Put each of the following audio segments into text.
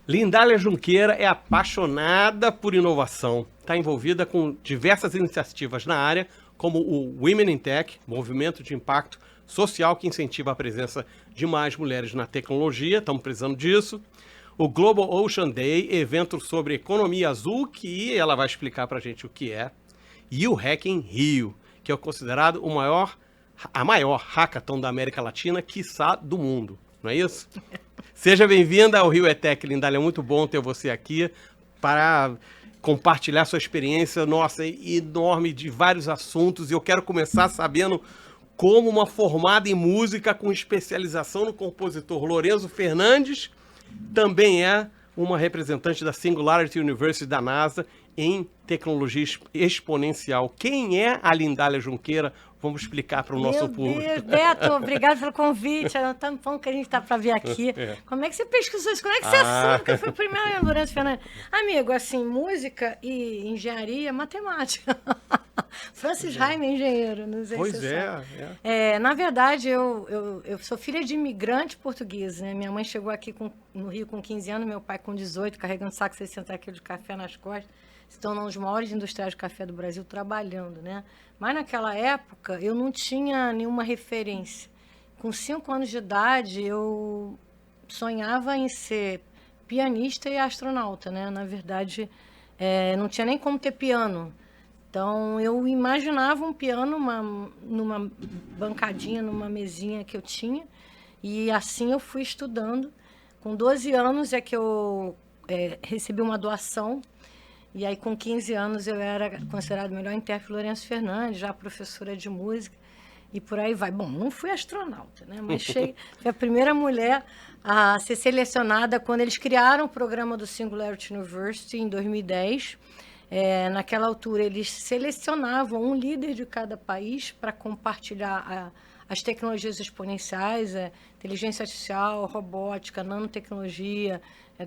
Lindália Junqueira é apaixonada por inovação. Está envolvida com diversas iniciativas na área, como o Women in Tech, movimento de impacto social que incentiva a presença de mais mulheres na tecnologia, estamos precisando disso. O Global Ocean Day, evento sobre economia azul, que ela vai explicar para a gente o que é. E o Hack in Rio, que é considerado a maior hackathon da América Latina, quiçá do mundo. Não é isso? Seja bem-vinda ao Rio ETEC, Lindália. É muito bom ter você aqui para compartilhar sua experiência, nossa, enorme de vários assuntos. E eu quero começar sabendo como uma formada em música com especialização no compositor Lorenzo Fernandes também é uma representante da Singularity University da NASA em tecnologia exponencial. Quem é a Lindália Junqueira? Vamos explicar para o nosso público. Meu Deus, Beto, obrigado pelo convite. É tão bom que a gente está para vir aqui. Como é que você pesquisou isso? Como é que você assume que eu fui o primeiro, Lourenço Fernandes? Amigo, assim, música e engenharia, matemática. Francis Raime é engenheiro, não sei se você sabe. Na verdade, eu sou filha de imigrante português, né? Minha mãe chegou aqui no Rio com 15 anos, meu pai com 18, carregando saco 60 quilos de café nas costas. Se tornou um dos maiores industriais de café do Brasil trabalhando, né? Mas naquela época eu não tinha nenhuma referência. Com 5 anos de idade eu sonhava em ser pianista e astronauta, né? Na verdade, não tinha nem como ter piano. Então eu imaginava um piano numa bancadinha, numa mesinha que eu tinha. E assim eu fui estudando. Com 12 anos é que eu recebi uma doação. E aí, com 15 anos, eu era considerada o melhor intérprete Lourenço Fernandes, já professora de música, e por aí vai. Bom, não fui astronauta, né? Mas fui a primeira mulher a ser selecionada quando eles criaram o programa do Singularity University, em 2010. Naquela altura, eles selecionavam um líder de cada país para compartilhar as tecnologias exponenciais, inteligência artificial, robótica, nanotecnologia,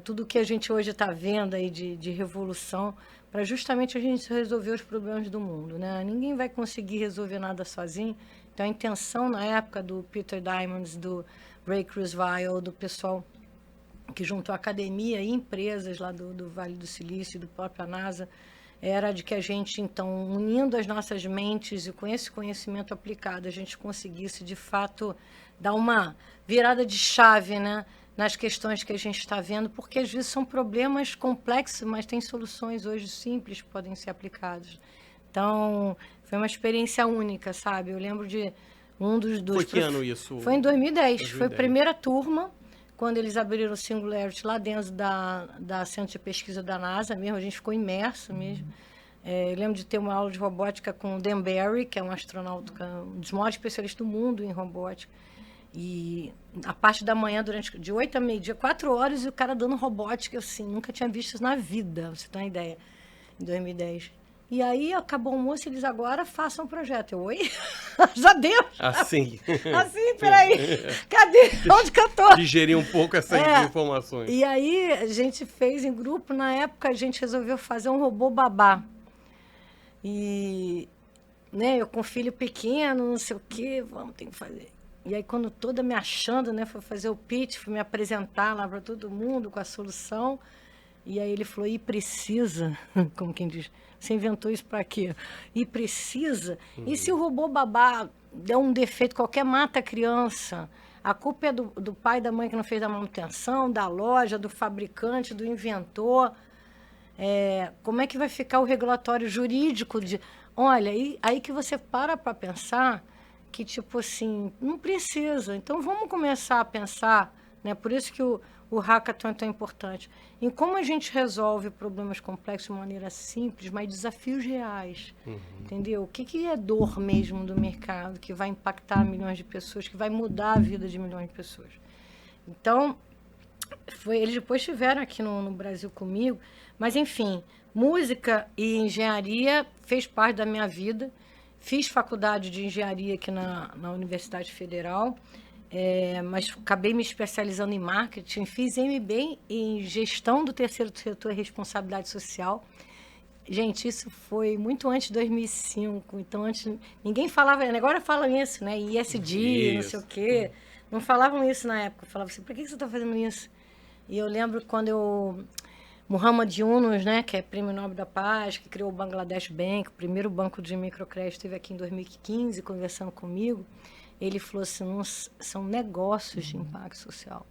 tudo que a gente hoje está vendo aí de revolução, para justamente a gente resolver os problemas do mundo, né? Ninguém vai conseguir resolver nada sozinho. Então, a intenção na época do Peter Diamandis, do Ray Kurzweil, do pessoal que juntou academia e empresas lá do Vale do Silício, do próprio NASA, era de que a gente, então, unindo as nossas mentes e com esse conhecimento aplicado, a gente conseguisse, de fato, dar uma virada de chave, né, nas questões que a gente está vendo, porque às vezes são problemas complexos, mas tem soluções hoje simples que podem ser aplicadas. Então, foi uma experiência única, sabe? Eu lembro de um dos... Foi que ano isso? Foi em 2010. Foi a primeira turma, quando eles abriram o Singularity lá dentro da Centro de Pesquisa da NASA mesmo, a gente ficou imerso mesmo. Eu lembro de ter uma aula de robótica com o Dan Barry, que é um astronauta, um dos maiores especialistas do mundo em robótica. E a parte da manhã, de 8 a meio-dia, 4 horas, e o cara dando robótica, assim, nunca tinha visto isso na vida, você tem uma ideia, em 2010. E aí, acabou o almoço, eles agora façam um projeto. Eu, oi? Já deu? Assim. Assim, peraí. Cadê? Onde que eu tô? Digerir um pouco essas informações. E aí, a gente fez em grupo, na época, a gente resolveu fazer um robô babá. E, né, eu com filho pequeno, não sei o quê, tem que fazer. E aí, quando toda me achando, né, foi fazer o pitch, fui me apresentar lá para todo mundo com a solução. E aí ele falou, e precisa, como quem diz, você inventou isso para quê? E precisa? E se o robô babá der um defeito, qualquer mata a criança, a culpa é do pai e da mãe que não fez a manutenção, da loja, do fabricante, do inventor. Como é que vai ficar o regulatório jurídico? Olha, aí que você para pensar que, tipo assim, não precisa. Então, vamos começar a pensar, né? Por isso que o hackathon é tão importante, em como a gente resolve problemas complexos de maneira simples, mas desafios reais, entendeu? O que é dor mesmo do mercado, que vai impactar milhões de pessoas, que vai mudar a vida de milhões de pessoas. Então, eles depois estiveram aqui no Brasil comigo, mas, enfim, música e engenharia fez parte da minha vida. Fiz faculdade de engenharia aqui na Universidade Federal, mas acabei me especializando em marketing. Fiz MBA em gestão do terceiro setor e responsabilidade social. Gente, isso foi muito antes de 2005. Então, antes ninguém falava... Agora falam isso, né? ISD, não sei o quê. Não falavam isso na época. Falavam assim, por que você está fazendo isso? E eu lembro quando Muhammad Yunus, né, que é Prêmio Nobel da Paz, que criou o Bangladesh Bank, o primeiro banco de microcrédito, esteve aqui em 2015 conversando comigo. Ele falou assim, são negócios de impacto social.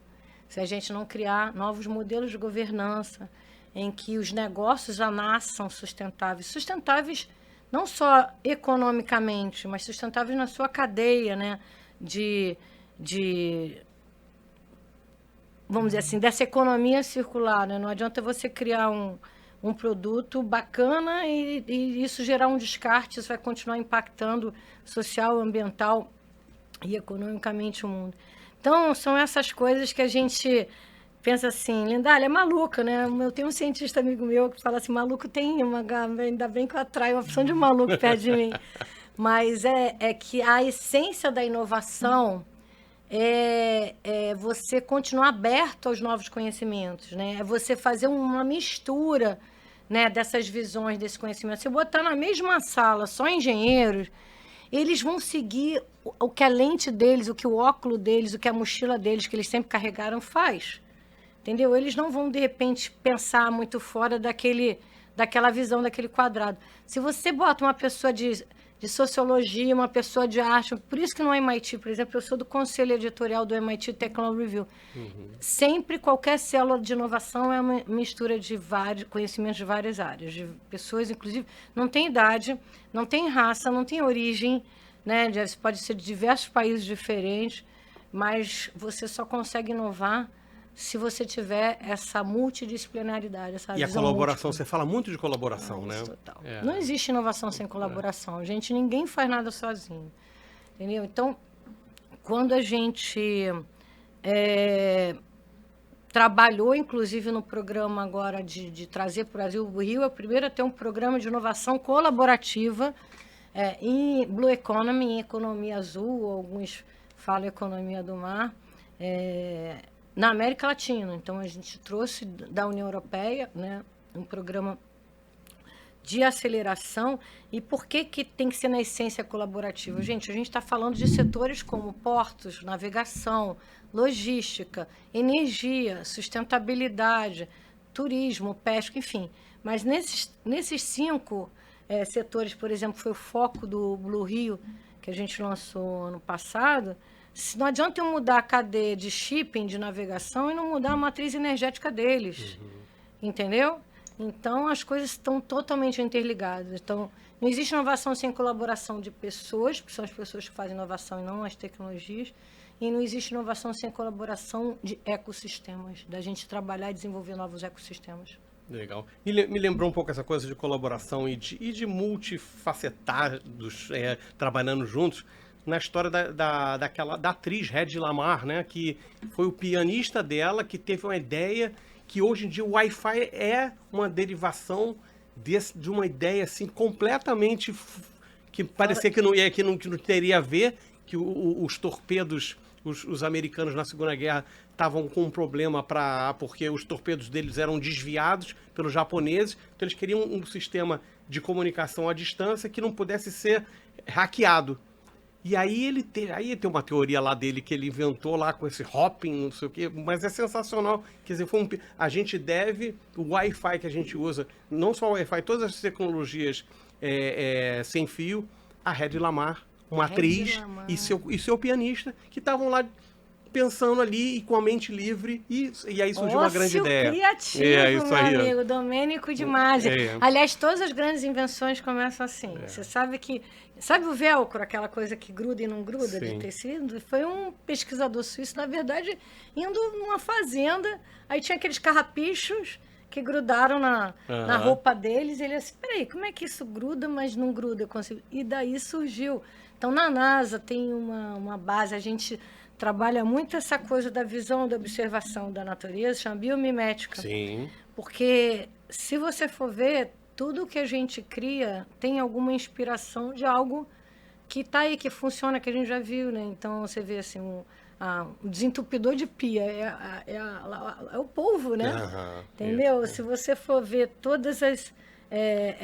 Se a gente não criar novos modelos de governança em que os negócios já nasçam sustentáveis não só economicamente, mas sustentáveis na sua cadeia, né, vamos dizer assim, dessa economia circular, né? Não adianta você criar um produto bacana e isso gerar um descarte, isso vai continuar impactando social, ambiental e economicamente o mundo. Então, são essas coisas que a gente pensa assim, Lindália, é maluca, né? Eu tenho um cientista amigo meu que fala assim, maluco tem uma, ainda bem que eu atraio uma opção de maluco perto de mim. Mas é que a essência da inovação é você continuar aberto aos novos conhecimentos, né? É você fazer uma mistura, né, dessas visões, desse conhecimento. Se botar na mesma sala só engenheiros, eles vão seguir o que a lente deles, o que o óculo deles, o que a mochila deles, que eles sempre carregaram, faz. Entendeu? Eles não vão, de repente, pensar muito fora daquela visão, daquele quadrado. Se você bota uma pessoa de sociologia, uma pessoa de arte, por isso que no MIT, por exemplo, eu sou do conselho editorial do MIT Technology Review. Sempre, qualquer célula de inovação é uma mistura de vários conhecimentos de várias áreas, de pessoas, inclusive, não tem idade, não tem raça, não tem origem, né? Pode ser de diversos países diferentes, mas você só consegue inovar se você tiver essa multidisciplinaridade, essa E a visão colaboração, múltipla. você fala muito de colaboração, né? Total. Não existe inovação sem colaboração. Gente, ninguém faz nada sozinho. Entendeu? Então, quando a gente trabalhou, inclusive, no programa agora de trazer para o Brasil, o Rio é o primeiro a ter um programa de inovação colaborativa em Blue Economy, em economia azul, alguns falam economia do mar, na América Latina. Então, a gente trouxe da União Europeia, né, um programa de aceleração. E por que tem que ser na essência colaborativa? Gente, a gente está falando de setores como portos, navegação, logística, energia, sustentabilidade, turismo, pesca, enfim. Mas nesses 5 setores, por exemplo, foi o foco do Blue Rio, que a gente lançou ano passado. Não adianta eu mudar a cadeia de shipping, de navegação, e não mudar a matriz energética deles. Entendeu? Então, as coisas estão totalmente interligadas. Então, não existe inovação sem colaboração de pessoas, porque são as pessoas que fazem inovação e não as tecnologias. E não existe inovação sem colaboração de ecossistemas, da gente trabalhar e desenvolver novos ecossistemas. Legal. Me lembrou um pouco essa coisa de colaboração e de multifacetados trabalhando juntos. Na história da atriz Hedy Lamarr, né? Que foi o pianista dela que teve uma ideia que hoje em dia o Wi-Fi é uma derivação de uma ideia assim completamente que parecia que não teria a ver, que os torpedos, os americanos na Segunda Guerra estavam com um problema porque os torpedos deles eram desviados pelos japoneses, então eles queriam um sistema de comunicação à distância que não pudesse ser hackeado. E aí aí tem uma teoria lá dele que ele inventou lá com esse hopping, não sei o quê, mas é sensacional. Quer dizer, a gente deve o Wi-Fi que a gente usa, não só o Wi-Fi, todas as tecnologias sem fio, a Hedy Lamarr, uma atriz e seu pianista, que estavam lá pensando ali e com a mente livre, e aí surgiu uma grande ideia. Criativo, isso aí, meu amigo, Domênico de Masi. Aliás, todas as grandes invenções começam assim. Você sabe que... Sabe o velcro, aquela coisa que gruda e não gruda de tecido? Foi um pesquisador suíço, na verdade, indo numa fazenda, aí tinha aqueles carrapichos que grudaram na roupa deles, e ele assim, peraí, como é que isso gruda, mas não gruda? Eu consigo... E daí surgiu. Então, na NASA tem uma base, a gente trabalha muito essa coisa da visão, da observação da natureza, chama biomimética. Sim. Porque, se você for ver, tudo que a gente cria tem alguma inspiração de algo que está aí, que funciona, que a gente já viu, né? Então, você vê assim, o desentupidor de pia é o polvo, né? Entendeu? Isso. Se você for ver todas as...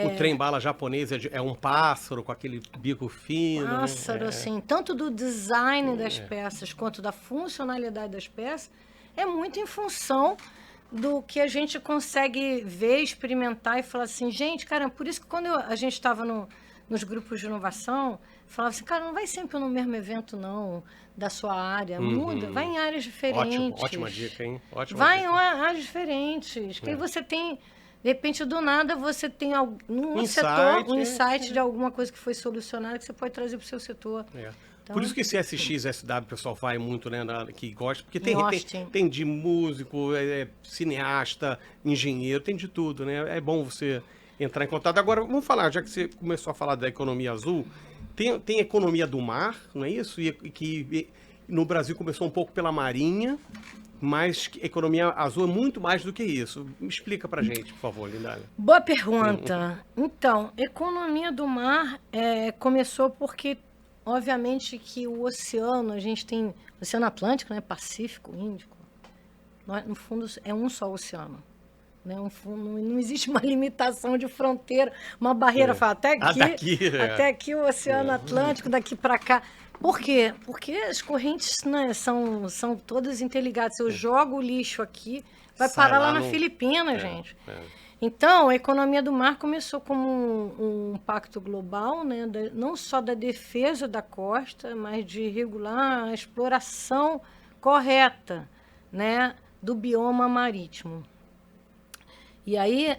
o trem-bala japonês é um pássaro com aquele bico fino. Pássaro, assim, tanto do design das peças quanto da funcionalidade das peças, é muito em função do que a gente consegue ver, experimentar e falar assim, gente, cara, por isso que quando a gente estava nos grupos de inovação, falava assim, cara, não vai sempre no mesmo evento, não, da sua área, muda, vai em áreas diferentes. Ótima dica, hein? Vai em áreas diferentes, que aí você tem, de repente, do nada, você tem um setor, um insight de alguma coisa que foi solucionada que você pode trazer para o seu setor. Então, por isso que CSX, SW, o pessoal vai muito, né, que gosta, porque tem de músico, cineasta, engenheiro, tem de tudo, né? É bom você entrar em contato. Agora, vamos falar, já que você começou a falar da economia azul, tem economia do mar, não é isso? E que no Brasil começou um pouco pela marinha, mas economia azul é muito mais do que isso. Me explica pra gente, por favor, Lindália. Boa pergunta. Então, economia do mar começou porque obviamente que o oceano, a gente tem Oceano Atlântico, né, Pacífico, Índico. No fundo, é um só oceano. Né? Não existe uma limitação de fronteira, uma barreira, fala, até aqui o Oceano Atlântico, daqui para cá. Por quê? Porque as correntes, né, são todas interligadas. Se eu jogo o lixo aqui, vai parar lá na Filipina, gente. Então, a economia do mar começou como um pacto global, né, não só da defesa da costa, mas de regular a exploração correta, né, do bioma marítimo. E aí,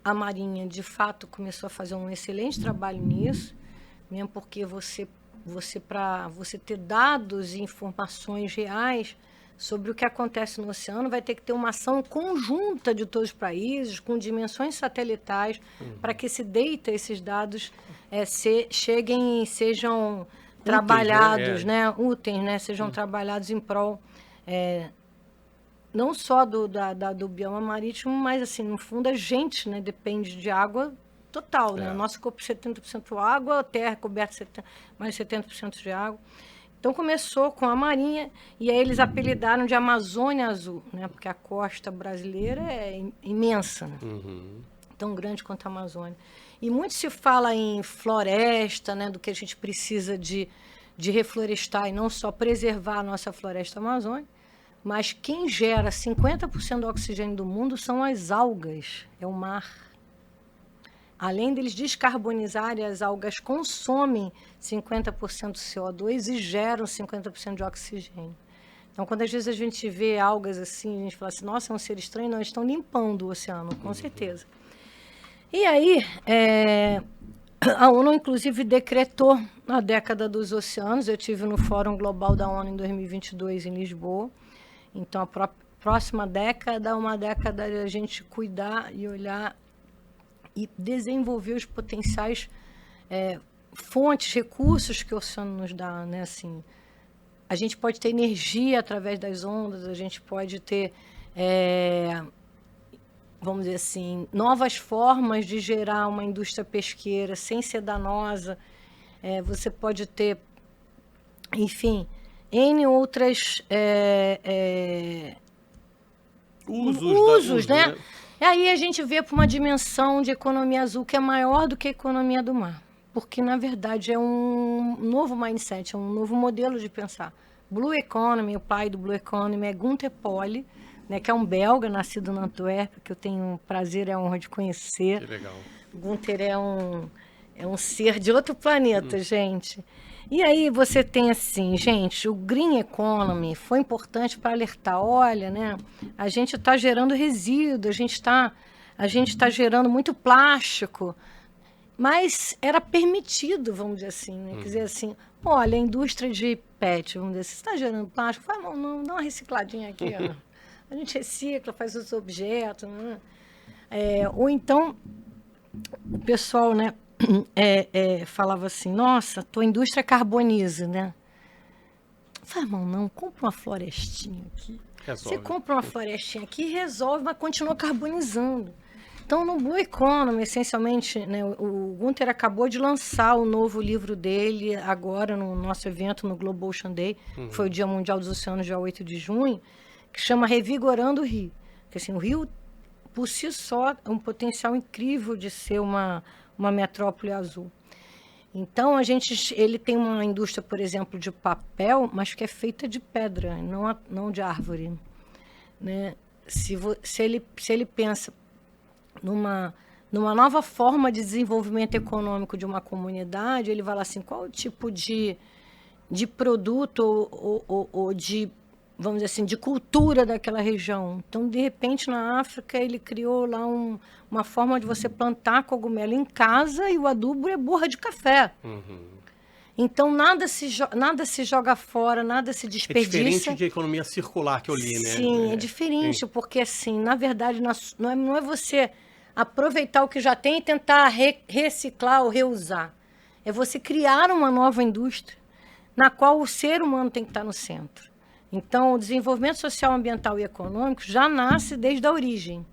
a Marinha, de fato, começou a fazer um excelente trabalho nisso, mesmo porque para você ter dados e informações reais sobre o que acontece no oceano, vai ter que ter uma ação conjunta de todos os países, com dimensões satelitais, para que esses dados cheguem e sejam trabalhados, úteis, né? Sejam trabalhados em prol não só do bioma marítimo, mas, assim, no fundo, a gente, né, depende de água total, né? O nosso corpo é 70% água, a terra é coberta mais de 70% de água. Então, começou com a Marinha, e aí eles apelidaram de Amazônia Azul, né? Porque a costa brasileira é imensa, né? Tão grande quanto a Amazônia. E muito se fala em floresta, né? Do que a gente precisa de reflorestar, e não só preservar a nossa floresta amazônica, mas quem gera 50% do oxigênio do mundo são as algas, é o mar. Além deles descarbonizarem, as algas consomem 50% de CO2 e geram 50% de oxigênio. Então, quando às vezes a gente vê algas assim, a gente fala assim, nossa, é um ser estranho, não, eles estão limpando o oceano, com certeza. E aí, a ONU, inclusive, decretou a década dos oceanos. Eu estive no Fórum Global da ONU em 2022, em Lisboa. Então, a próxima década é uma década de a gente cuidar e olhar e desenvolver os potenciais fontes, recursos que o oceano nos dá, né? Assim, a gente pode ter energia através das ondas, a gente pode ter, vamos dizer assim, novas formas de gerar uma indústria pesqueira sem ser danosa. Você pode ter, enfim, N outras usos, né? E aí a gente vê para uma dimensão de economia azul que é maior do que a economia do mar. Porque, na verdade, é um novo mindset, é um novo modelo de pensar. Blue Economy, o pai do Blue Economy é Gunther Pauli, né, que é um belga, nascido na Antuérpia, que eu tenho o prazer e a honra de conhecer. Que legal. Gunther é um ser de outro planeta, gente. E aí você tem assim, gente, o Green Economy foi importante para alertar, olha, né, a gente está gerando resíduo, a gente está gerando muito plástico, mas era permitido, vamos dizer assim, né? Quer dizer assim, olha, a indústria de PET, vamos dizer, você está gerando plástico, faz, não, dá uma recicladinha aqui, ó. A gente recicla, faz os objetos, né? Ou então, o pessoal, né, falava assim, nossa, tua indústria carboniza, né? Faz mal não, compra uma florestinha aqui. Resolve. Você compra uma florestinha aqui, resolve, mas continua carbonizando. Então, no Blue Economy, essencialmente, né, o Gunther acabou de lançar o novo livro dele agora no nosso evento, no Global Ocean Day, que foi o Dia Mundial dos Oceanos, dia 8 de junho, que chama Revigorando o Rio. Porque, assim, o Rio, por si só, é um potencial incrível de ser uma metrópole azul. Então, ele tem uma indústria, por exemplo, de papel, mas que é feita de pedra, não de árvore, né? se ele pensa numa nova forma de desenvolvimento econômico de uma comunidade, ele vai lá assim, qual o tipo de produto ou de, vamos dizer assim, de cultura daquela região. Então, de repente, na África, ele criou lá uma forma de você plantar cogumelo em casa e o adubo é borra de café. Então, nada se joga fora, nada se desperdiça. É diferente de economia circular que eu li, né? Sim, é diferente, porque, assim, na verdade, não é você aproveitar o que já tem e tentar reciclar ou reusar. É você criar uma nova indústria na qual o ser humano tem que estar no centro. Então, o desenvolvimento social, ambiental e econômico já nasce desde a origem,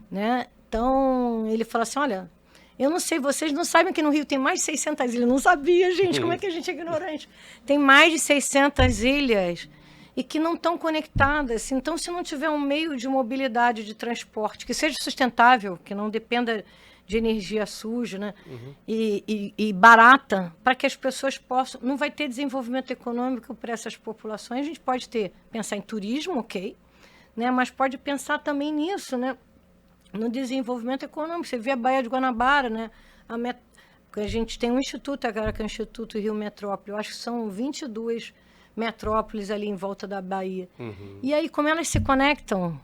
né? Então, ele fala assim, olha, eu não sei, vocês não sabem que no Rio tem mais de 600 ilhas. Não sabia, gente, como é que a gente é ignorante? Tem mais de 600 ilhas e que não estão conectadas. Então, se não tiver um meio de mobilidade, de transporte, que seja sustentável, que não dependa de energia suja, né? E barata, para que as pessoas possam... Não vai ter desenvolvimento econômico para essas populações. A gente pode pensar em turismo, ok, né? Mas pode pensar também nisso, né? No desenvolvimento econômico. Você vê a Baía de Guanabara, né? A gente tem um instituto agora, que é o Instituto Rio Metrópole. Eu acho que são 22 metrópoles ali em volta da Bahia. E aí, como elas se conectam?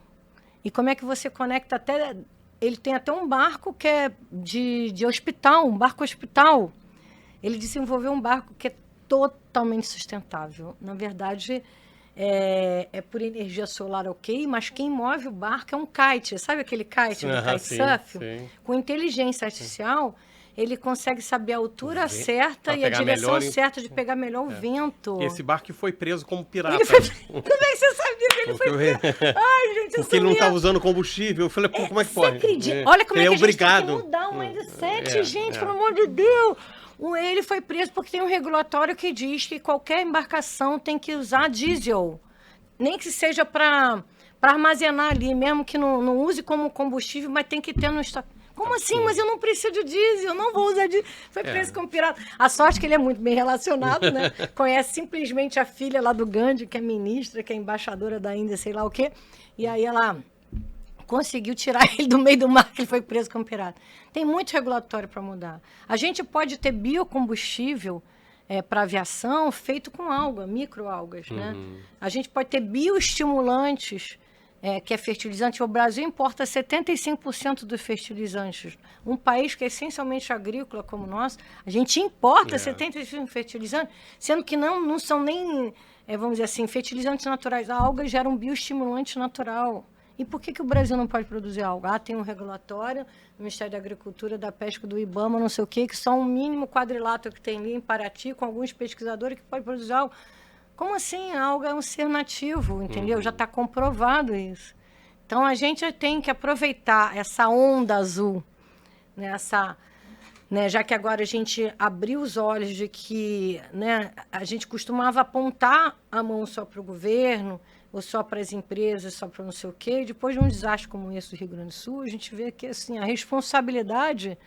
E como é que você conecta até... Ele tem até um barco que é de hospital, um barco hospital. Ele desenvolveu um barco que é totalmente sustentável. Na verdade, é por energia solar, ok, mas quem move o barco é um kite. Sabe aquele kite do kitesurf? Sim. Com inteligência artificial, ele consegue saber a altura certa e a direção certa de pegar melhor o vento. E esse barco foi preso como pirata. Como é que você sabia que ele foi preso? Ai, gente, porque ele não estava usando combustível. Eu falei, pô, como é que pode? Acredita? Olha como é que a gente obrigado. tem que mudar o mindset, gente, pelo amor de Deus. Ele foi preso porque tem um regulatório que diz que qualquer embarcação tem que usar diesel. Nem que seja para armazenar ali, mesmo que não use como combustível, mas tem que ter no estoque. Como assim? Mas eu não preciso de diesel, eu não vou usar diesel. Foi preso como pirata. A sorte que ele é muito bem relacionado, né? Conhece simplesmente a filha lá do Gandhi, que é ministra, que é embaixadora da Índia, sei lá o quê. E aí ela conseguiu tirar ele do meio do mar, que ele foi preso como pirata. Tem muito regulatório para mudar. A gente pode ter biocombustível para aviação feito com alga, microalgas, né? A gente pode ter bioestimulantes, que é fertilizante. O Brasil importa 75% dos fertilizantes. Um país que é essencialmente agrícola como o nosso, a gente importa 75% de fertilizantes, sendo que não são nem, vamos dizer assim, fertilizantes naturais. A alga gera um bioestimulante natural. E por que o Brasil não pode produzir alga? Tem um regulatório do Ministério da Agricultura, da Pesca, do IBAMA, não sei o quê, que só um mínimo quadrilátero que tem ali em Paraty, com alguns pesquisadores que pode produzir alga. Como assim? A alga é um ser nativo, entendeu? Já está comprovado isso. Então, a gente tem que aproveitar essa onda azul, né? Já que agora a gente abriu os olhos de que, né, a gente costumava apontar a mão só para o governo, ou só para as empresas, só para não sei o quê. E depois de um desastre como esse do Rio Grande do Sul, a gente vê que assim, a responsabilidade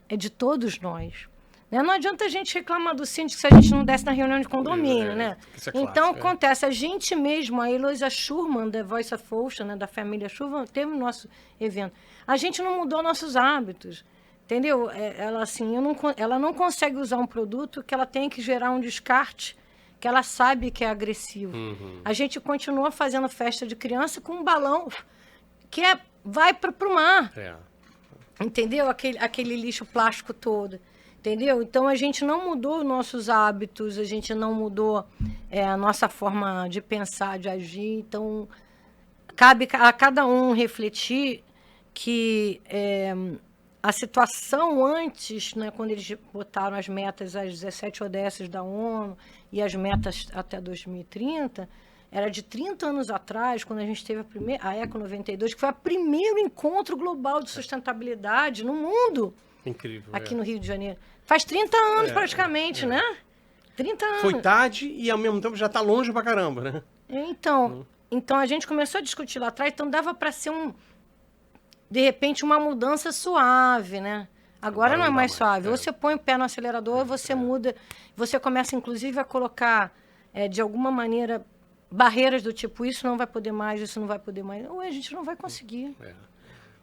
é de todos nós. Não adianta a gente reclamar do síndico se a gente não desce na reunião de condomínio, né? Então, acontece, a gente mesmo, a Heloísa Schurman, da Voice of Ocean, né, da família Schurman, teve o nosso evento. A gente não mudou nossos hábitos, entendeu? Ela não consegue usar um produto que ela tem que gerar um descarte, que ela sabe que é agressivo. A gente continua fazendo festa de criança com um balão que vai para o mar. Entendeu? Aquele lixo plástico todo. Entendeu? Então, a gente não mudou nossos hábitos, a gente não mudou a nossa forma de pensar, de agir. Então, cabe a cada um refletir que a situação antes, né, quando eles botaram as metas, as 17 ODS da ONU e as metas até 2030, era de 30 anos atrás, quando a gente teve a Eco 92, que foi o primeiro encontro global de sustentabilidade no mundo. Incrível. Aqui no Rio de Janeiro. Faz 30 anos praticamente, né? 30 anos. Foi tarde e ao mesmo tempo já está longe pra caramba, né? Então a gente começou a discutir lá atrás, então dava para ser de repente uma mudança suave, né? Agora não é mais suave. Ou você põe o pé no acelerador, ou você muda, você começa inclusive a colocar de alguma maneira barreiras do tipo, isso não vai poder mais, isso não vai poder mais. Ou a gente não vai conseguir.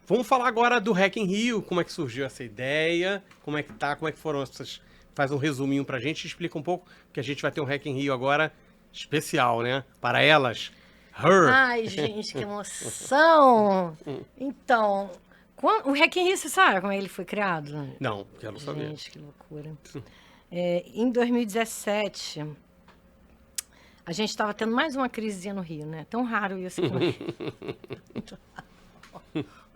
Vamos falar agora do Hack in Rio, como é que surgiu essa ideia, como é que foram essas... Faz um resuminho pra gente e explica um pouco, que a gente vai ter um Hack in Rio agora especial, né? Para elas. Her. Ai, gente, que emoção! Então, o Hack in Rio, você sabe como ele foi criado? Não, quero saber. Gente, que loucura. Em 2017, a gente estava tendo mais uma crisezinha no Rio, né? Tão raro isso.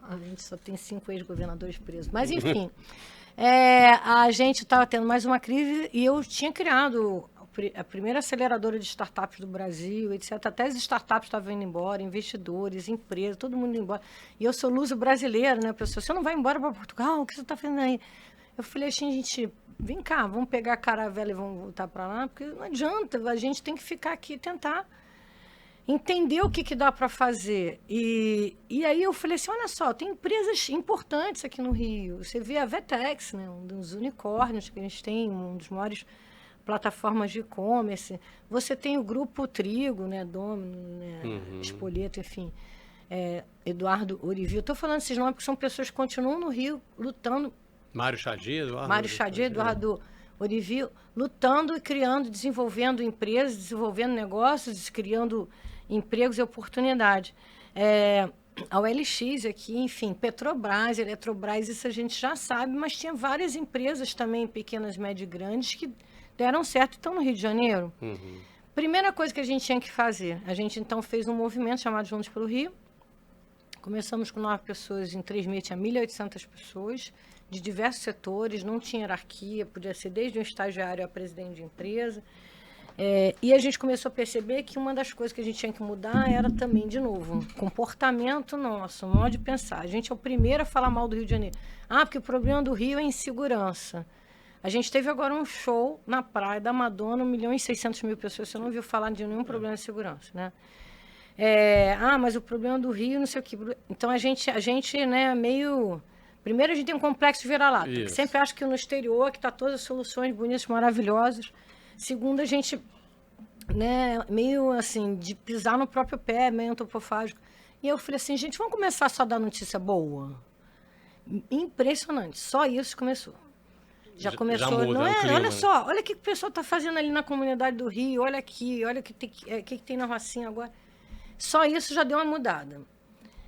A gente só tem 5 ex-governadores presos. Mas, enfim, a gente estava tendo mais uma crise e eu tinha criado a primeira aceleradora de startups do Brasil, etc. Até as startups estavam indo embora, investidores, empresas, todo mundo indo embora. E eu sou luso brasileiro, né, pessoal? Você não vai embora para Portugal? O que você está fazendo aí? Eu falei assim, gente, vem cá, vamos pegar a caravela e vamos voltar para lá, porque não adianta, a gente tem que ficar aqui e tentar entender o que dá para fazer. E aí eu falei assim, olha só, tem empresas importantes aqui no Rio. Você vê a Vetex, né, um dos unicórnios que a gente tem, um dos maiores plataformas de e-commerce. Você tem o Grupo Trigo, né, Domino, né, Spoleto, enfim, Eduardo Orivio. Estou falando esses nomes porque são pessoas que continuam no Rio lutando. Mário Chadi, Eduardo Orivio, lutando e criando, desenvolvendo empresas, desenvolvendo negócios, criando empregos e oportunidades. A OLX aqui, enfim, Petrobras, Eletrobras, isso a gente já sabe, mas tinha várias empresas também, pequenas, médias e grandes, que deram certo e estão no Rio de Janeiro. Primeira coisa que a gente tinha que fazer, a gente então fez um movimento chamado Juntos pelo Rio. Começamos com 9 pessoas, em 3 meses tinha 1.800 pessoas, de diversos setores, não tinha hierarquia, podia ser desde um estagiário a presidente de empresa. E a gente começou a perceber que uma das coisas que a gente tinha que mudar era também, de novo, um comportamento nosso, um modo de pensar. A gente é o primeiro a falar mal do Rio de Janeiro. Porque o problema do Rio é insegurança. A gente teve agora um show na praia da Madonna, 1.600.000 pessoas, você não ouviu falar de nenhum problema de segurança, né? Mas o problema do Rio, não sei o que. Então, a gente né, meio... Primeiro, a gente tem um complexo de vira-lata, que sempre acha que no exterior que está todas as soluções bonitas, maravilhosas. Segundo, a gente, né, meio assim, de pisar no próprio pé, meio antropofágico. E eu falei assim, gente, vamos começar só a dar notícia boa? Impressionante, só isso começou. Já começou, já muda, não é? clima, Olha só, olha o que o pessoal está fazendo ali na comunidade do Rio, olha aqui, olha o que tem na Rocinha agora. Só isso já deu uma mudada.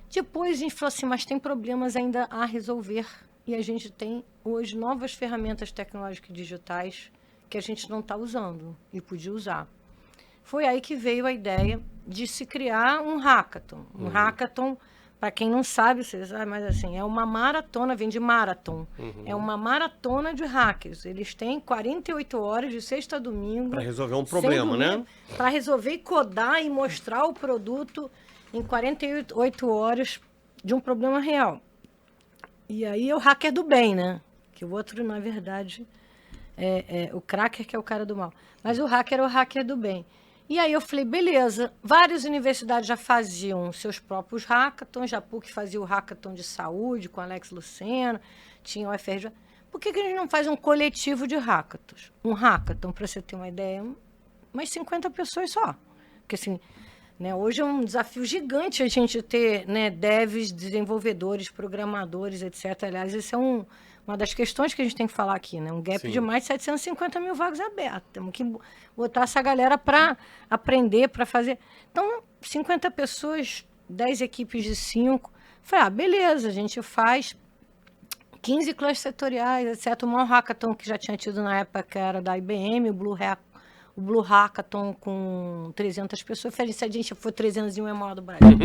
Depois a gente falou assim, mas tem problemas ainda a resolver. E a gente tem hoje novas ferramentas tecnológicas digitais que a gente não está usando e podia usar. Foi aí que veio a ideia de se criar um hackathon. Um hackathon, para quem não sabe, vocês sabem, mas assim, é uma maratona, vem de marathon. É uma maratona de hackers. Eles têm 48 horas de sexta a domingo. Para resolver um problema, né? Para resolver e codar e mostrar o produto em 48 horas de um problema real. E aí é o hacker do bem, né? Que o outro, na verdade, é o cracker que é o cara do mal. Mas o hacker é o hacker do bem. E aí eu falei, beleza, várias universidades já faziam seus próprios hackathons, a PUC fazia o hackathon de saúde com Alex Lucena, tinha o UFRJ. Por que a gente não faz um coletivo de hackathons? Um hackathon, para você ter uma ideia, umas 50 pessoas só. Porque assim, né, hoje é um desafio gigante a gente ter, né, devs, desenvolvedores, programadores, etc. Aliás, isso é uma das questões que a gente tem que falar aqui, né? Um gap de mais de 750 mil vagas abertas. Temos que botar essa galera para aprender, para fazer. Então, 50 pessoas, 10 equipes de 5. Falei, beleza, a gente faz 15 clusters setoriais, etc. O maior hackathon que já tinha tido na época, que era da IBM, o Blue Hackathon com 300 pessoas. Eu falei, se a gente for 301 é o maior do Brasil.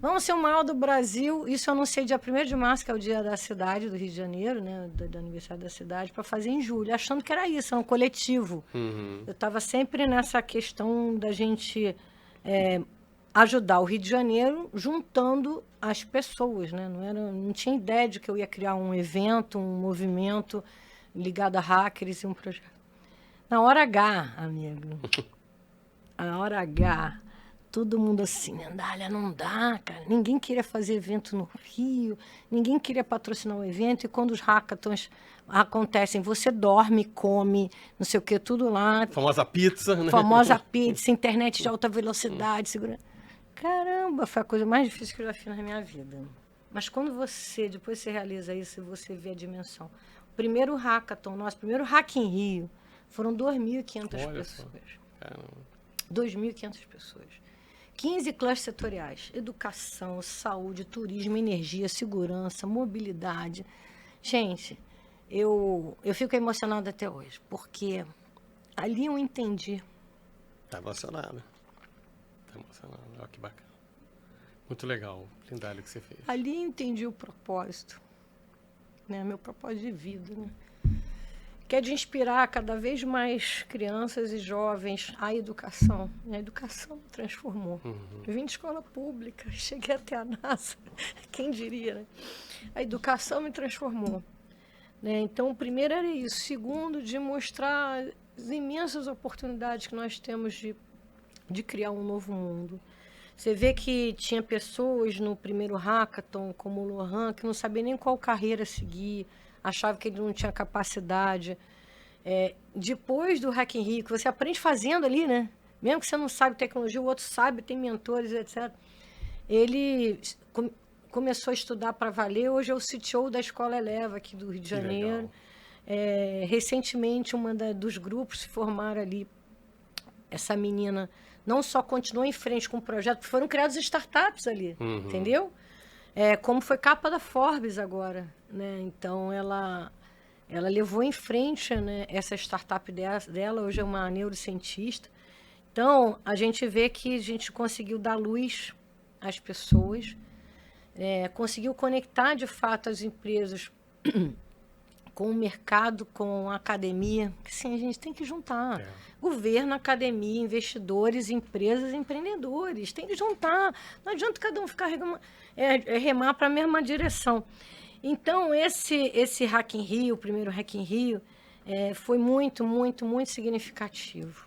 Vamos ser o maior do Brasil. Isso eu anunciei dia 1º de março, que é o dia da cidade, do Rio de Janeiro, né, do aniversário da cidade, para fazer em julho, achando que era isso, era um coletivo. Eu estava sempre nessa questão da gente ajudar o Rio de Janeiro juntando as pessoas, né? Não tinha ideia de que eu ia criar um evento, um movimento ligado a hackers e um projeto. Na hora H, amigo, na hora H, todo mundo assim, Nendália, não dá, cara. Ninguém queria fazer evento no Rio, ninguém queria patrocinar o evento. E quando os hackathons acontecem, você dorme, come, não sei o que, tudo lá. Famosa pizza, né? Famosa pizza, internet de alta velocidade, segurança. Caramba, foi a coisa mais difícil que eu já fiz na minha vida. Mas quando depois você realiza isso e você vê a dimensão. O primeiro hackathon, nosso primeiro Hack in Rio, foram 2.500 pessoas. 2.500 pessoas. 15 clusters setoriais. Educação, saúde, turismo, energia, segurança, mobilidade. Gente, eu fico emocionada até hoje, porque ali eu entendi. Tá emocionada. Olha que bacana. Muito legal, Nendália, que você fez. Ali eu entendi o propósito. Né? Meu propósito de vida, né? Que é de inspirar cada vez mais crianças e jovens à educação. A educação me transformou. Eu vim de escola pública, cheguei até a NASA, quem diria, né? A educação me transformou. Né? Então, o primeiro era isso. Segundo, de mostrar as imensas oportunidades que nós temos de criar um novo mundo. Você vê que tinha pessoas no primeiro hackathon, como o Lohan, que não sabia nem qual carreira seguir, achava que ele não tinha capacidade. Depois do Hack in Rio, que você aprende fazendo ali, né? Mesmo que você não sabe tecnologia, o outro sabe, tem mentores, etc. Ele começou a estudar para valer. Hoje é o CTO da Escola Eleva, aqui do Rio de Janeiro. Recentemente, dos grupos se formaram ali. Essa menina não só continuou em frente com o projeto, porque foram criadas startups ali, entendeu? Como foi capa da Forbes agora, né? Então, ela levou em frente, né, essa startup dela, hoje é uma neurocientista. Então, a gente vê que a gente conseguiu dar luz às pessoas, conseguiu conectar, de fato, as empresas com o mercado, com a academia, que sim, a gente tem que juntar. Governo, academia, investidores, empresas, empreendedores, tem que juntar. Não adianta cada um ficar remar para a mesma direção. Então, esse Hack in Rio, o primeiro Hack in Rio, foi muito, muito, muito significativo,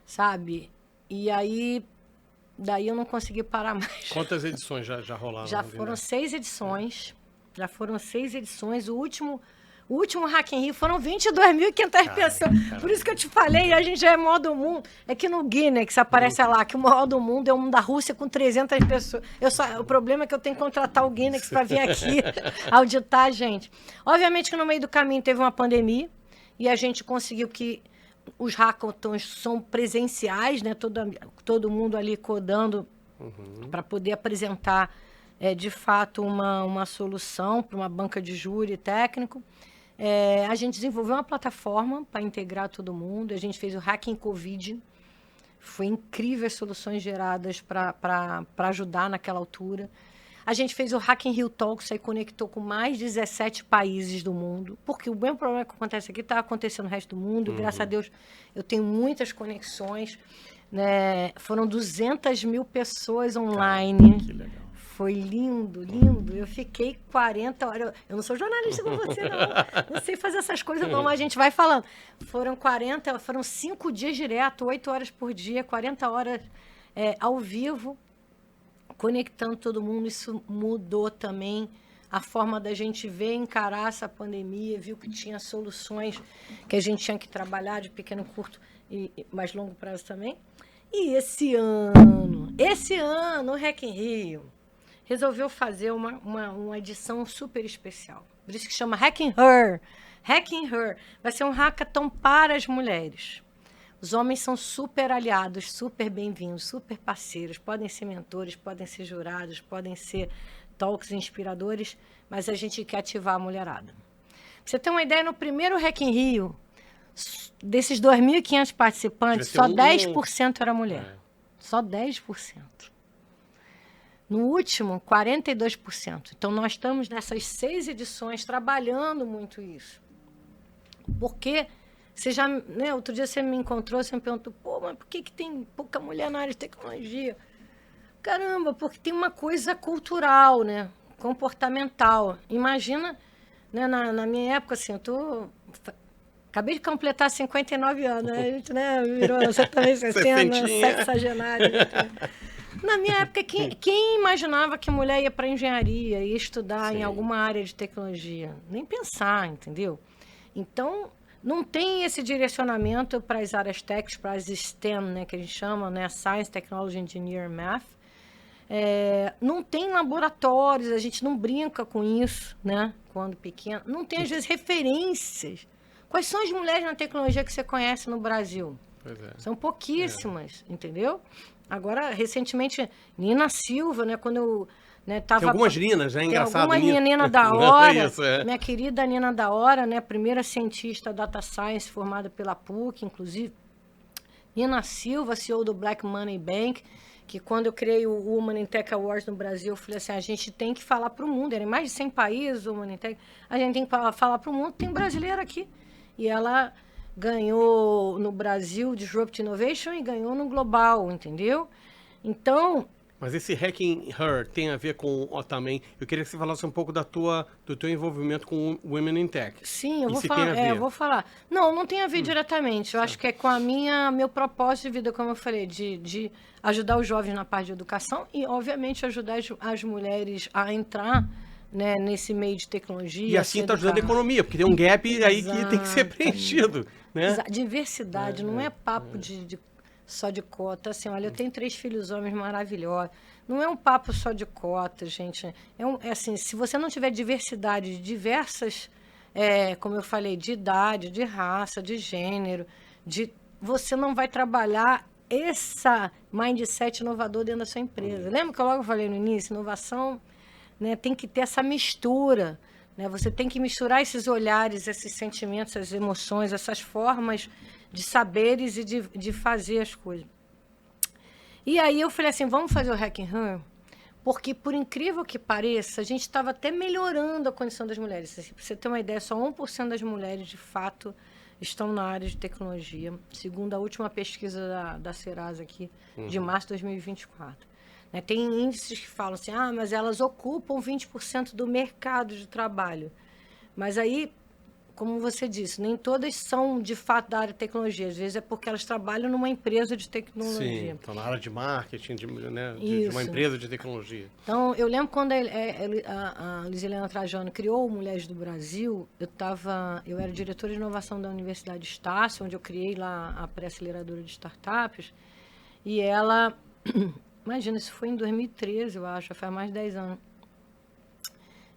sabe? E aí, daí eu não consegui parar mais. Quantas edições já rolaram? Já foram 6 edições. Já foram 6 edições. O último Hack in Rio foram 22.500 pessoas. Por isso que eu te falei, a gente já é maior do mundo. É que no Guinness aparece lá que o maior do mundo é um da Rússia com 300 pessoas. O problema é que eu tenho que contratar o Guinness para vir aqui auditar a gente. Obviamente que no meio do caminho teve uma pandemia e a gente conseguiu que os hackathons são presenciais, né? Todo mundo ali codando para poder apresentar de fato uma solução para uma banca de júri técnico. A gente desenvolveu uma plataforma para integrar todo mundo. A gente fez o Hacking Covid. Foi incrível as soluções geradas para ajudar naquela altura. A gente fez o Hack in Rio Talks, aí conectou com mais de 17 países do mundo. Porque o mesmo problema que acontece aqui está acontecendo no resto do mundo. Graças a Deus, eu tenho muitas conexões. Né? Foram 200.000 pessoas online. Que legal. Foi lindo, lindo. Eu fiquei 40 horas. Eu não sou jornalista como você, não. Não sei fazer essas coisas, não, mas a gente vai falando. Foram 5 dias direto, 8 horas por dia, 40 horas ao vivo, conectando todo mundo. Isso mudou também a forma da gente ver, encarar essa pandemia, viu que tinha soluções que a gente tinha que trabalhar de pequeno, curto e mais longo prazo também. E esse ano, o Hack in Rio resolveu fazer uma edição super especial. Por isso que chama Hack in Her. Hack in Her. Vai ser um hackathon para as mulheres. Os homens são super aliados, super bem-vindos, super parceiros. Podem ser mentores, podem ser jurados, podem ser talks inspiradores, mas a gente quer ativar a mulherada. Pra você ter uma ideia, no primeiro Hack in Rio, desses 2.500 participantes, só 10% era mulher. Só 10%. No último, 42%. Então, nós estamos nessas 6 edições trabalhando muito isso. Porque você já, né, outro dia você me encontrou, você me perguntou, mas por que tem pouca mulher na área de tecnologia? Caramba, porque tem uma coisa cultural, né, comportamental. Imagina, né, na minha época, assim, acabei de completar 59 anos, né? A gente, né, virou, você também 60, sexagenário. Na minha época, quem imaginava que mulher ia para engenharia, ia estudar em alguma área de tecnologia? Nem pensar, entendeu? Então, não tem esse direcionamento para as áreas técnicas, para as STEM, né, que a gente chama, né, Science, Technology, Engineering, Math. Não tem laboratórios, a gente não brinca com isso, né, quando pequeno. Não tem, às vezes, referências. Quais são as mulheres na tecnologia que você conhece no Brasil? Pois é. São pouquíssimas, entendeu? Agora, recentemente, Nina Silva, né, quando eu... Né, tava, tem algumas Ninas, né? Engraçado. Tem alguma Nina da Hora, Isso, minha querida Nina da Hora, né, primeira cientista data science formada pela PUC, inclusive. Nina Silva, CEO do Black Money Bank, que quando eu criei o Women in Tech Awards no Brasil, eu falei assim, a gente tem que falar para o mundo, era em mais de 100 países o Women in Tech, a gente tem que falar para o mundo, tem brasileira aqui. E ela ganhou no Brasil Disrupt Innovation e ganhou no Global, entendeu? Então... Mas esse Hacking Her tem a ver com também... Eu queria que você falasse um pouco do teu envolvimento com Women in Tech. Sim, eu vou falar. Eu vou falar. Não tem a ver diretamente. Eu acho que é com meu propósito de vida, como eu falei, de ajudar os jovens na parte de educação e, obviamente, ajudar as mulheres a entrar, né, nesse meio de tecnologia. E assim está ajudando a economia, porque tem um gap aí que tem que ser preenchido. Né? Diversidade, não é papo só de cota. Assim, olha, eu tenho 3 filhos homens maravilhosos. Não é um papo só de cota, gente. É assim, se você não tiver diversidade de diversas, como eu falei, de idade, de raça, de gênero, você não vai trabalhar essa mindset inovador dentro da sua empresa. Lembra que eu logo falei no início? Inovação, né, tem que ter essa mistura. Né? Você tem que misturar esses olhares, esses sentimentos, essas emoções, essas formas de saberes e de fazer as coisas. E aí eu falei assim, vamos fazer o Hacking Her? Porque, por incrível que pareça, a gente estava até melhorando a condição das mulheres. Para você ter uma ideia, só 1% das mulheres, de fato, estão na área de tecnologia, segundo a última pesquisa da Serasa aqui, de março de 2024. Né? Tem índices que falam assim, mas elas ocupam 20% do mercado de trabalho. Mas aí, como você disse, nem todas são, de fato, da área de tecnologia. Às vezes é porque elas trabalham numa empresa de tecnologia. Sim, estão na área de marketing, de uma empresa de tecnologia. Então, eu lembro quando a Lizelena Trajano criou o Mulheres do Brasil, eu era diretora de inovação da Universidade de Estácio, onde eu criei lá a pré-aceleradora de startups, e ela, imagina, isso foi em 2013, eu acho, faz mais de 10 anos.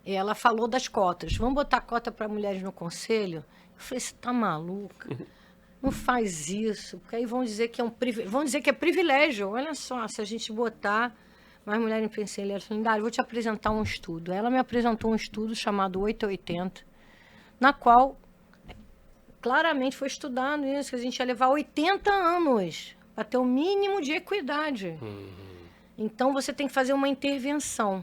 Ela falou das cotas. Vamos botar cota para mulheres no conselho? Eu falei, você tá maluca? Não faz isso, porque aí vão dizer que é privilégio. Olha só, se a gente botar mais mulheres em conselho, ela falou, vou te apresentar um estudo. Ela me apresentou um estudo chamado 880, na qual claramente foi estudado isso, que a gente ia levar 80 anos para ter o mínimo de equidade. Então, você tem que fazer uma intervenção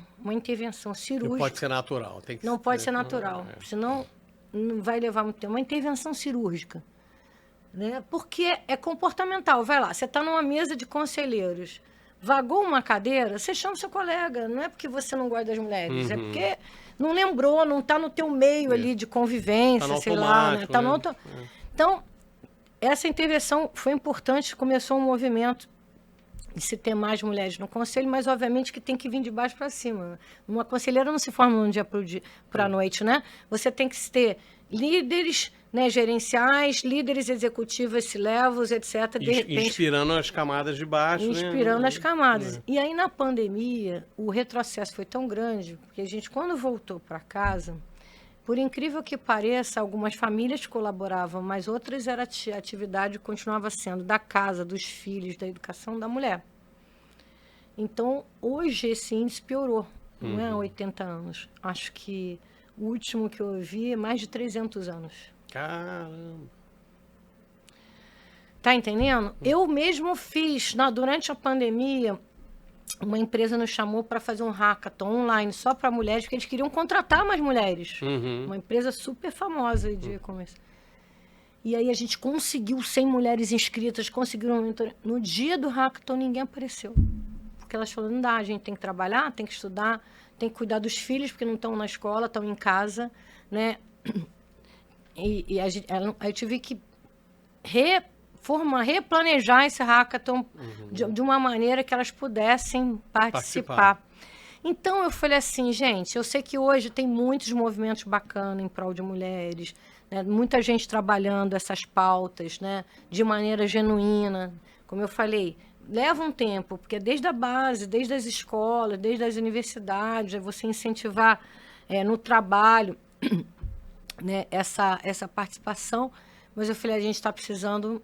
cirúrgica. Não pode ser natural. Não pode ser natural, senão não vai levar muito tempo. Uma intervenção cirúrgica. Né? Porque é comportamental. Vai lá, você está numa mesa de conselheiros, vagou uma cadeira, você chama seu colega. Não é porque você não gosta das mulheres, é porque não lembrou, não está no teu meio ali de convivência, sei lá. Né? Tá no Então, essa intervenção foi importante, começou um movimento de se ter mais mulheres no conselho, mas obviamente que tem que vir de baixo para cima. Uma conselheira não se forma de um dia para a noite, né? Você tem que ter líderes, né, gerenciais, líderes executivos, C-levels, etc. De repente, inspirando as camadas de baixo. Inspirando as camadas. E aí, na pandemia, o retrocesso foi tão grande, porque a gente, quando voltou para casa, por incrível que pareça, algumas famílias colaboravam, mas outras a atividade continuava sendo da casa, dos filhos, da educação da mulher. Então, hoje esse índice piorou, não é há 80 anos. Acho que o último que eu vi é mais de 300 anos. Caramba! Tá entendendo? Eu mesmo fiz, durante a pandemia, uma empresa nos chamou para fazer um hackathon online só para mulheres, porque eles queriam contratar mais mulheres. Uma empresa super famosa de e-commerce. E aí a gente conseguiu 100 mulheres inscritas, conseguiram... No dia do hackathon, ninguém apareceu. Porque elas falaram, não dá, a gente tem que trabalhar, tem que estudar, tem que cuidar dos filhos, porque não estão na escola, estão em casa, né? E aí eu tive que replanejar esse hackathon de uma maneira que elas pudessem participar. Então, eu falei assim, gente, eu sei que hoje tem muitos movimentos bacanas em prol de mulheres, né? Muita gente trabalhando essas pautas, né? De maneira genuína. Como eu falei, leva um tempo, porque desde a base, desde as escolas, desde as universidades, é você incentivar no trabalho, né? essa participação. Mas eu falei, a gente está precisando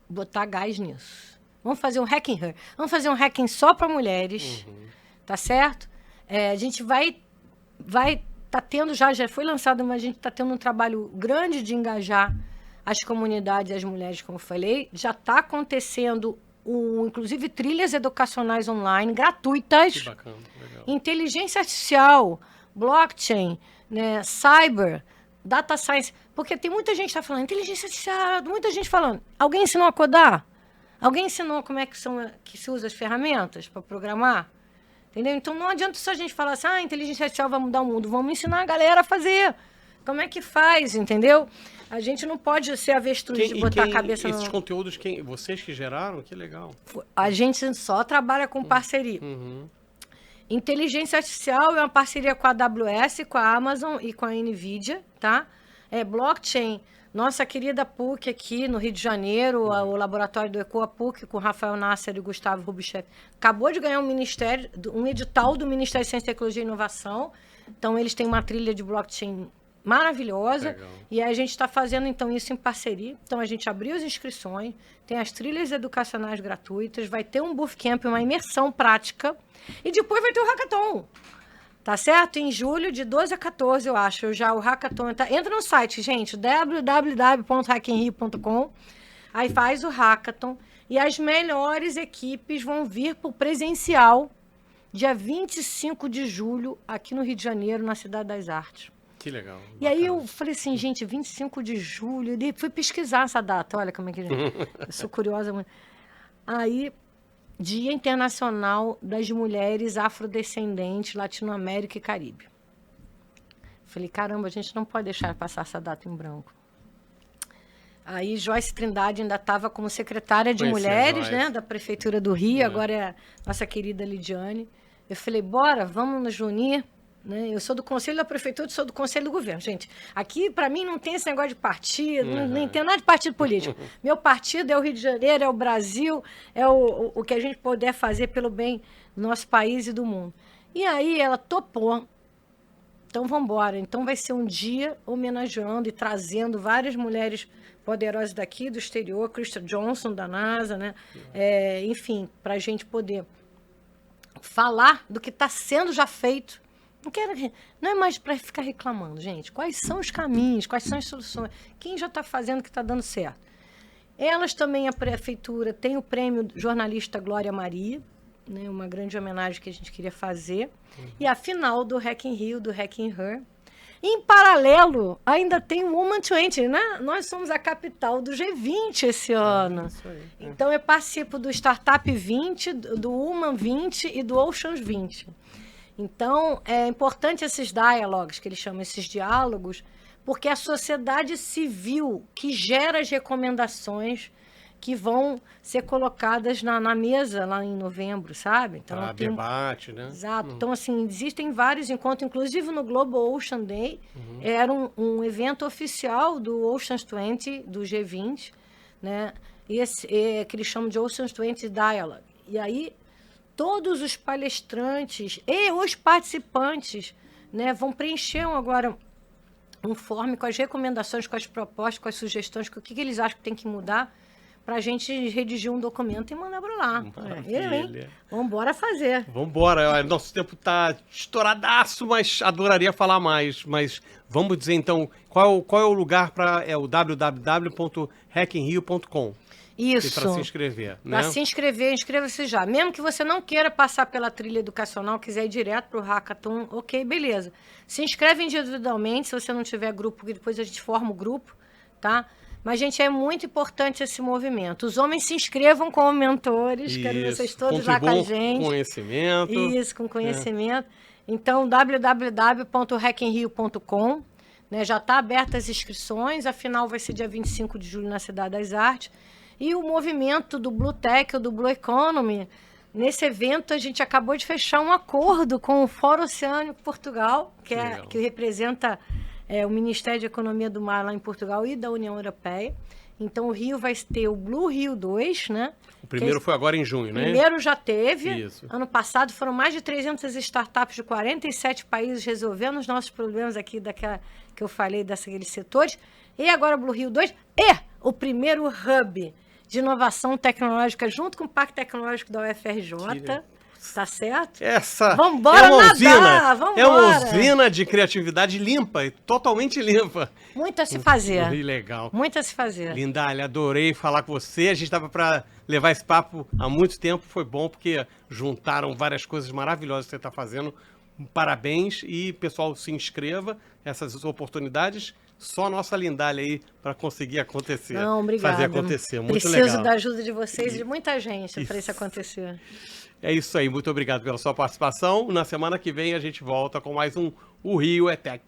botar gás nisso. Vamos fazer um hacking her. Vamos fazer um hacking só para mulheres. Tá certo? A gente vai tá tendo, já foi lançado, mas a gente está tendo um trabalho grande de engajar as comunidades e as mulheres, como eu falei. Já está acontecendo, inclusive, trilhas educacionais online gratuitas. Que bacana, legal. Inteligência artificial, blockchain, né, cyber, data science. Porque tem muita gente que está falando, inteligência artificial, muita gente falando. Alguém ensinou a codar? Alguém ensinou como é que se usa as ferramentas para programar? Entendeu? Então, não adianta só a gente falar assim, a inteligência artificial vai mudar o mundo. Vamos ensinar a galera a fazer. Como é que faz, entendeu? A gente não pode ser avestruz de botar a cabeça esses conteúdos, vocês que geraram? Que legal. A gente só trabalha com parceria. Inteligência artificial é uma parceria com a AWS, com a Amazon e com a NVIDIA, tá? Blockchain, nossa querida PUC aqui no Rio de Janeiro, o laboratório do ECOA PUC, com Rafael Nasser e Gustavo Rubichef, acabou de ganhar um edital do Ministério de Ciência, Tecnologia e Inovação. Então, eles têm uma trilha de blockchain maravilhosa. Legal. E a gente está fazendo, então, isso em parceria. Então, a gente abriu as inscrições, tem as trilhas educacionais gratuitas, vai ter um bootcamp, uma imersão prática, e depois vai ter o hackathon. Tá certo? Em julho, de 12 a 14, eu acho. O hackathon entra no site, gente, www.hackingrio.com. Aí faz o hackathon. E as melhores equipes vão vir para o presencial, dia 25 de julho, aqui no Rio de Janeiro, na Cidade das Artes. Que legal. E aí eu falei assim, gente, 25 de julho. E fui pesquisar essa data. Olha como é que... eu sou curiosa. Aí... Dia Internacional das Mulheres Afrodescendentes, Latinoamérica e Caribe. Falei, caramba, a gente não pode deixar passar essa data em branco. Aí Joyce Trindade ainda estava como secretária de mulheres, né, da Prefeitura do Rio, agora é a nossa querida Lidiane. Eu falei, bora, vamos nos unir. Né? Eu sou do Conselho da Prefeitura, sou do Conselho do Governo. Gente, aqui, para mim, não tem esse negócio de partido, nem tem nada de partido político. Meu partido é o Rio de Janeiro, é o Brasil, é o que a gente puder fazer pelo bem do nosso país e do mundo. E aí ela topou. Então, vamos embora. Então, vai ser um dia homenageando e trazendo várias mulheres poderosas daqui, do exterior, Krista Johnson, da NASA, né? Enfim, para a gente poder falar do que está sendo já feito. Não é mais para ficar reclamando, gente. Quais são os caminhos, quais são as soluções? Quem já está fazendo que está dando certo? Elas também, a prefeitura, tem o prêmio jornalista Glória Maria, né, uma grande homenagem que a gente queria fazer. E a final do Hacking Rio, do Hacking Her. Em paralelo, ainda tem o Woman 20, né? Nós somos a capital do G20 esse ano. Isso aí, Então, eu participo do Startup 20, do Woman 20 e do Oceans 20. Então, é importante esses diálogos, que eles chamam esses diálogos, porque é a sociedade civil que gera as recomendações que vão ser colocadas na mesa lá em novembro, sabe? Então, debate, né? Exato. Então, assim, existem vários encontros, inclusive no Global Ocean Day, era um evento oficial do Oceans 20, do G20, né? Que eles chamam de Oceans 20 Dialogue. E aí, todos os palestrantes e os participantes, né, vão preencher agora um form com as recomendações, com as propostas, com as sugestões, com o que eles acham que tem que mudar, para a gente redigir um documento e mandar para lá. Vamos embora fazer. Vamos embora. Nosso tempo está estouradaço, mas adoraria falar mais. Mas vamos dizer, então, qual é o lugar para... É o www.hackingrio.com. Isso. Para se inscrever, né? Para se inscrever, inscreva-se já. Mesmo que você não queira passar pela trilha educacional, quiser ir direto para o hackathon, ok, beleza. Se inscreve individualmente, se você não tiver grupo, que depois a gente forma o grupo, tá? Mas, gente, é muito importante esse movimento. Os homens se inscrevam como mentores, quero vocês todos lá com a gente. Com conhecimento. Isso, com conhecimento. Então, www.hackingrio.com, né? Já está aberta as inscrições, a final vai ser dia 25 de julho na Cidade das Artes. E o movimento do Blue Tech, ou do Blue Economy, nesse evento a gente acabou de fechar um acordo com o Fórum Oceânico Portugal, que representa o Ministério de Economia do Mar lá em Portugal e da União Europeia. Então o Rio vai ter o Blue Rio 2, né? O primeiro foi agora em junho, né? O primeiro já teve. Isso. Ano passado foram mais de 300 startups de 47 países resolvendo os nossos problemas aqui daquela que eu falei, daqueles setores. E agora o Blue Rio 2 e o primeiro hub de inovação tecnológica junto com o Parque Tecnológico da UFRJ. Tá certo? Essa vambora é uma nadar, usina, vambora. é uma usina de criatividade limpa, totalmente limpa. Muito a se fazer. Legal. Muito a se fazer. Lindalha, adorei falar com você. A gente estava para levar esse papo há muito tempo. Foi bom porque juntaram várias coisas maravilhosas que você está fazendo. Parabéns e, pessoal, se inscreva. Essas oportunidades, só nossa Lindalha aí para conseguir acontecer. Não, obrigada. Fazer acontecer. Muito Preciso legal. da ajuda de vocês e de muita gente para isso acontecer. É isso aí. Muito obrigado pela sua participação. Na semana que vem a gente volta com mais um O Rio é Tech.